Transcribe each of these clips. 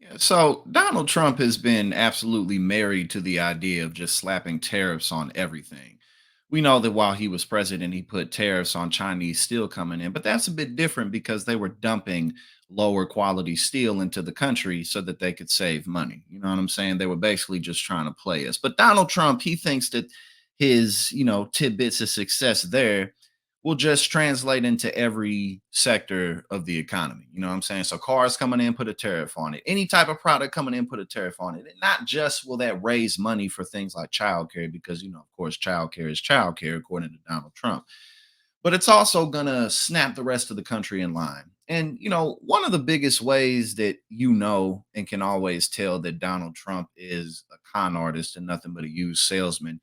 Yeah, so Donald Trump has been absolutely married to the idea of just slapping tariffs on everything. We know that while he was president, he put tariffs on Chinese steel coming in, but that's a bit different because they were dumping lower quality steel into the country so that they could save money. You know what I'm saying? They were basically just trying to play us. But Donald Trump, he thinks that his, tidbits of success there will just translate into every sector of the economy. You know what I'm saying? So cars coming in, put a tariff on it. Any type of product coming in, put a tariff on it. And not just will that raise money for things like childcare, because of course, childcare is childcare, according to Donald Trump. But it's also gonna snap the rest of the country in line. And one of the biggest ways that and can always tell that Donald Trump is a con artist and nothing but a used salesman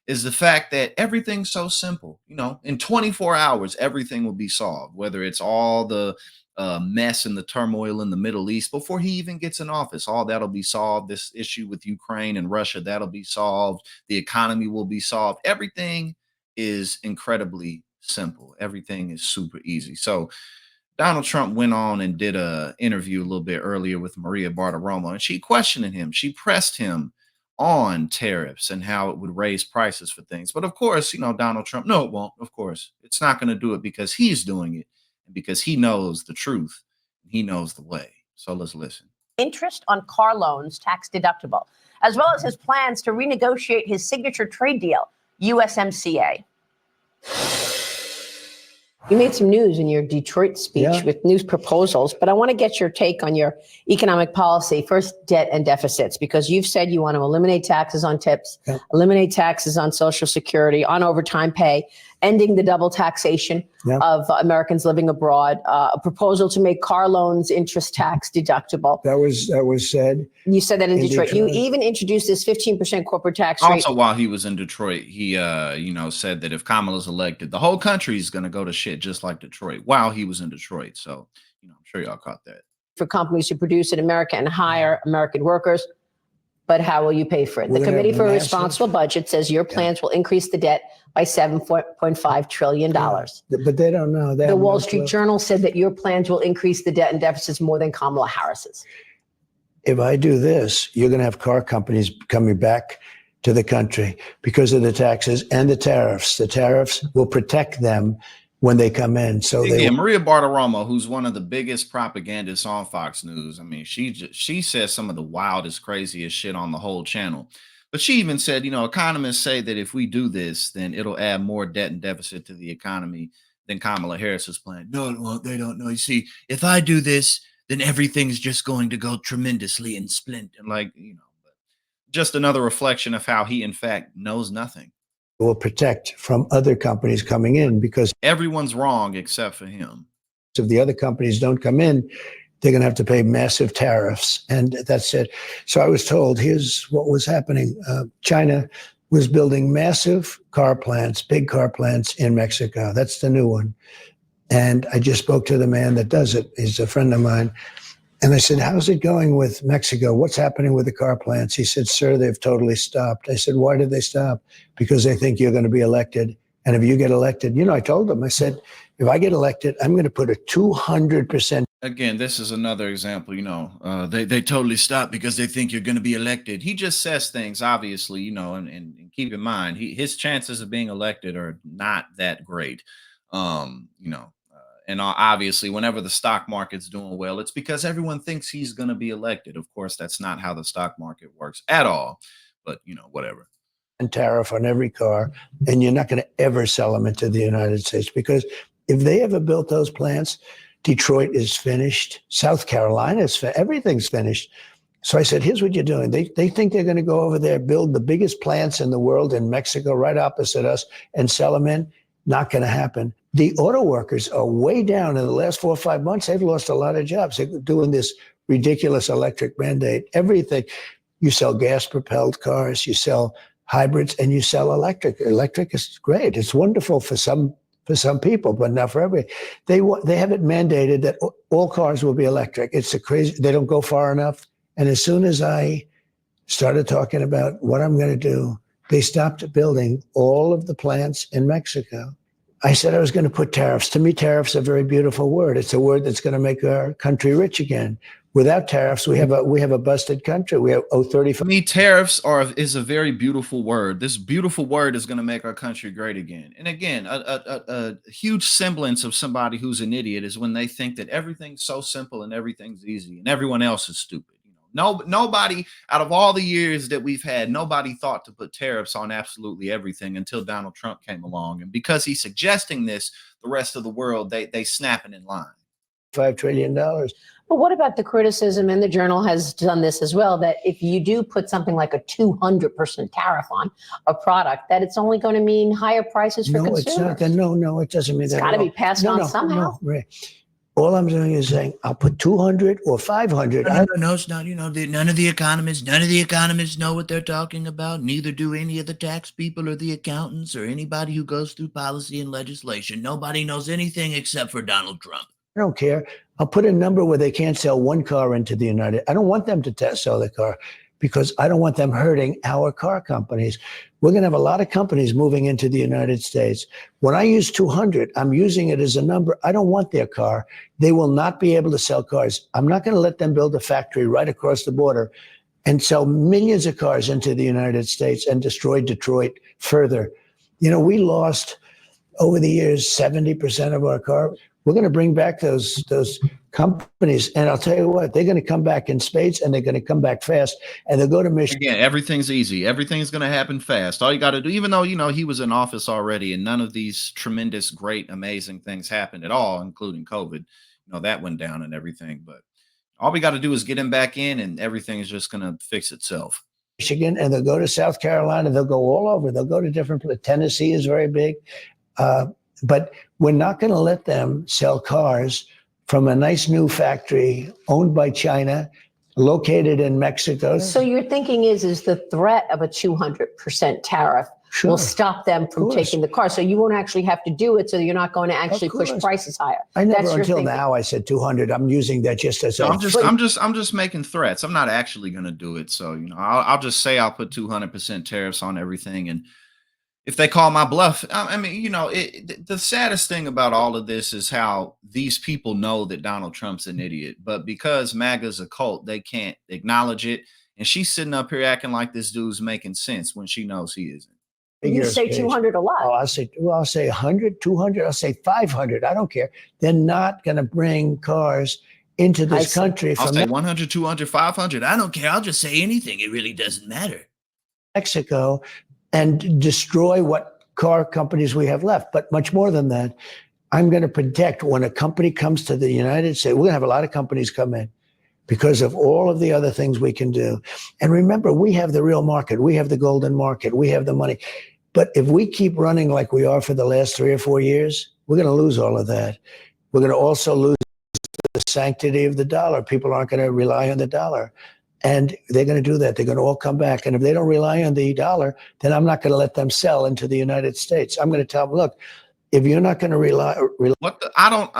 is the fact that everything's so simple. In 24 hours, everything will be solved, whether it's all the mess and the turmoil in the Middle East before he even gets in office. All that'll be solved. This issue with Ukraine and Russia, that'll be solved. The economy will be solved. Everything is incredibly simple. Everything is super easy. So Donald Trump went on and did a interview a little bit earlier with Maria Bartiromo, and she questioned him. She pressed him on tariffs and how it would raise prices for things. But of course, Donald Trump, no, it won't. Of course, it's not going to do it because he's doing it and because he knows the truth. He knows the way. So let's listen. Interest on car loans tax deductible, as well as his plans to renegotiate his signature trade deal, USMCA. You made some news in your Detroit speech with news proposals, but I want to get your take on your economic policy. First, debt and deficits, because you've said you want to eliminate taxes on tips, eliminate taxes on Social Security, on overtime pay, ending the double taxation of Americans living abroad, a proposal to make car loans interest tax deductible. That was said. You said that in Detroit. You even introduced this 15% corporate tax rate. Also, while he was in Detroit, he said that if Kamala's elected, the whole country is going to go to shit just like Detroit while he was in Detroit. So, I'm sure y'all caught that. For companies to produce in America and hire American workers. But how will you pay for it? The Committee for a Responsible Budget says your plans will increase the debt by $7.5 trillion. But they don't know. The Wall Street Journal said that your plans will increase the debt and deficits more than Kamala Harris's. If I do this, you're going to have car companies coming back to the country because of the taxes and the tariffs. The tariffs will protect them when they come in. So Maria Bartiromo, who's one of the biggest propagandists on Fox News. I mean, she says some of the wildest, craziest shit on the whole channel. But she even said, economists say that if we do this, then it'll add more debt and deficit to the economy than Kamala Harris's plan. No, it won't. They don't know. You see, if I do this, then everything's just going to go tremendously in splint. And but just another reflection of how he, in fact, knows nothing. Will protect from other companies coming in because everyone's wrong except for him. If the other companies don't come in, they're going to have to pay massive tariffs. And that's it. So I was told, here's what was happening. China was building massive car plants, big car plants in Mexico. That's the new one. And I just spoke to the man that does it. He's a friend of mine. And I said, how's it going with Mexico? What's happening with the car plants? He said, sir, they've totally stopped. I said, why did they stop? Because they think you're going to be elected. And if you get elected, I told them, I said, if I get elected, I'm going to put a 200%. Again, this is another example, they totally stop because they think you're going to be elected. He just says things, obviously, and keep in mind, his chances of being elected are not that great. And obviously, whenever the stock market's doing well, it's because everyone thinks he's going to be elected. Of course, that's not how the stock market works at all. But, whatever. And tariff on every car. And you're not going to ever sell them into the United States because if they ever built those plants, Detroit is finished. South Carolina is everything's finished. So I said, here's what you're doing. They think they're going to go over there, build the biggest plants in the world in Mexico, right opposite us, and sell them in. Not going to happen. The auto workers are way down in the last 4 or 5 months. They've lost a lot of jobs. They're doing this ridiculous electric mandate. Everything. You sell gas-propelled cars, you sell hybrids, and you sell electric. Electric is great. It's wonderful for some people, but not for everybody. They have it mandated that all cars will be electric. It's a crazy. They don't go far enough. And as soon as I started talking about what I'm going to do, they stopped building all of the plants in Mexico. I said I was going to put tariffs. To me, tariffs are a very beautiful word. It's a word that's going to make our country rich again. Without tariffs, we have a busted country. We have To 35. me, tariffs is a very beautiful word. This beautiful word is going to make our country great again. And again, a huge semblance of somebody who's an idiot is when they think that everything's so simple and everything's easy and everyone else is stupid. Nobody out of all the years that we've had, nobody thought to put tariffs on absolutely everything until Donald Trump came along. And because he's suggesting this, the rest of the world, they snapping in line. $5 trillion. But what about the criticism, and the Journal has done this as well, that if you do put something like a 200% tariff on a product, that it's only going to mean higher prices for No, consumers? it's not. No, it doesn't mean It's that. got to be passed on somehow. No, Ray. All I'm doing is saying I'll put 200 or 500. No, it's not. None of the economists know what they're talking about. Neither do any of the tax people or the accountants or anybody who goes through policy and legislation. Nobody knows anything except for Donald Trump. I don't care. I'll put a number where they can't sell one car into the United. I don't want them to sell their car because I don't want them hurting our car companies. We're going to have a lot of companies moving into the United States. When I use 200, I'm using it as a number. I don't want their car. They will not be able to sell cars. I'm not going to let them build a factory right across the border and sell millions of cars into the United States and destroy Detroit further. We lost over the years 70% of our car. We're going to bring back those companies, and I'll tell you what, they're going to come back in spades, and they're going to come back fast, and they'll go to Michigan. Again, everything's easy. Everything's going to happen fast. All you got to do, even though, he was in office already and none of these tremendous, great, amazing things happened at all, including COVID, that went down and everything. But all we got to do is get him back in and everything is just going to fix itself. Michigan, and they'll go to South Carolina. They'll go all over. They'll go to different places. Tennessee is very big. But we're not going to let them sell cars from a nice new factory owned by China, located in Mexico. So your thinking is the threat of a 200% tariff will stop them from taking the car. So you won't actually have to do it. So you're not going to actually push prices higher. I never until now I said 200. I'm using that just as I'm just making threats. I'm not actually going to do it. So, I'll just say I'll put 200% tariffs on everything. And if they call my bluff, I mean, the saddest thing about all of this is how these people know that Donald Trump's an idiot, but because MAGA's a cult, they can't acknowledge it. And she's sitting up here acting like this dude's making sense when she knows he isn't. You say 200 a lot. Oh, I'll say 100, 200. I'll say 500. I don't care. They're not going to bring cars into this country I'll from say 100, 200, 500. I don't care. I'll just say anything. It really doesn't matter. Mexico and destroy what car companies we have left. But much more than that, I'm going to protect when a company comes to the United States. We're going to have a lot of companies come in because of all of the other things we can do. And remember, we have the real market. We have the golden market. We have the money. But if we keep running like we are for the last 3 or 4 years, we're going to lose all of that. We're going to also lose the sanctity of the dollar. People aren't going to rely on the dollar. And they're going to do that. They're going to all come back. And if they don't rely on the dollar, then I'm not going to let them sell into the United States. I'm going to tell them, look, if you're not going to rely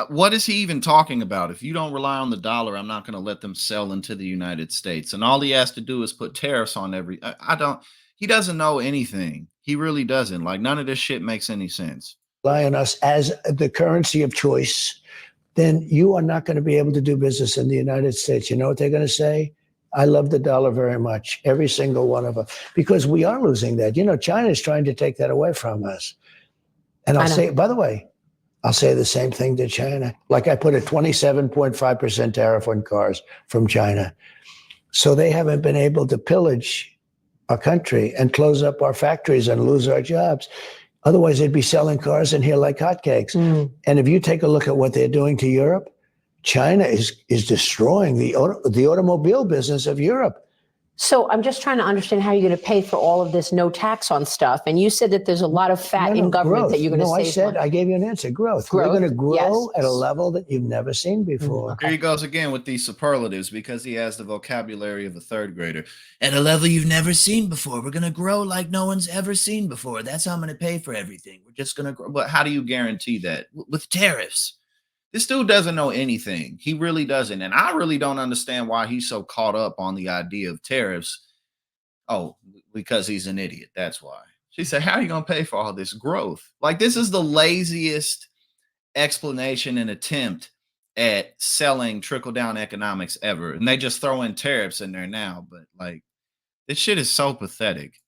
what is he even talking about? If you don't rely on the dollar, I'm not going to let them sell into the United States. And all he has to do is put tariffs on he doesn't know anything. He really doesn't. Like, none of this shit makes any sense. Rely on us as the currency of choice, then you are not going to be able to do business in the United States. You know what they're going to say? I love the dollar very much, every single one of them, because we are losing that. China is trying to take that away from us. And I'll say, by the way, I'll say the same thing to China. Like, I put a 27.5% tariff on cars from China. So they haven't been able to pillage our country and close up our factories and lose our jobs. Otherwise, they'd be selling cars in here like hotcakes. And if you take a look at what they're doing to Europe, China is destroying the automobile business of Europe. So I'm just trying to understand how you're going to pay for all of this no tax on stuff. And you said that there's a lot of fat in government that you're going to save money. I gave you an answer. Growth. We're going to grow at a level that you've never seen before. Here he goes again with these superlatives because he has the vocabulary of a third grader. At a level you've never seen before. We're going to grow like no one's ever seen before. That's how I'm going to pay for everything. We're just going to grow. But how do you guarantee that? With tariffs. This dude doesn't know anything. He really doesn't. And I really don't understand why he's so caught up on the idea of tariffs. Oh, because he's an idiot. That's why. She said, how are you going to pay for all this growth? Like, this is the laziest explanation and attempt at selling trickle down economics ever. And they just throw in tariffs in there now. But like, this shit is so pathetic.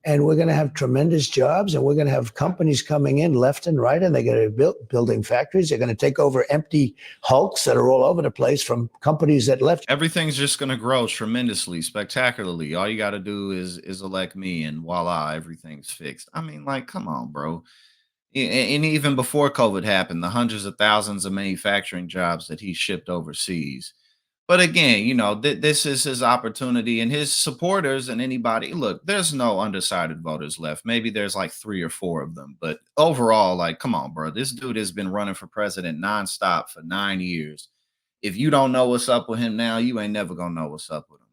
And we're going to have tremendous jobs, and we're going to have companies coming in left and right, and they're going to be building factories. They're going to take over empty hulks that are all over the place from companies that left. Everything's just going to grow tremendously, spectacularly. All you got to do is elect me, and voila, everything's fixed. I mean, like, come on, bro. And even before COVID happened, the hundreds of thousands of manufacturing jobs that he shipped overseas. But again, this is his opportunity, and his supporters and anybody. Look, there's no undecided voters left. Maybe there's like 3 or 4 of them. But overall, like, come on, bro. This dude has been running for president nonstop for 9 years. If you don't know what's up with him now, you ain't never going to know what's up with him.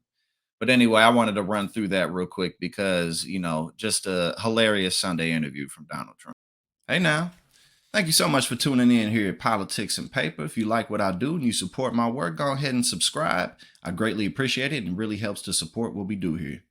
But anyway, I wanted to run through that real quick because, just a hilarious Sunday interview from Donald Trump. Hey now. Thank you so much for tuning in here at Politics and Paper. If you like what I do and you support my work, go ahead and subscribe. I greatly appreciate it and really helps to support what we do here.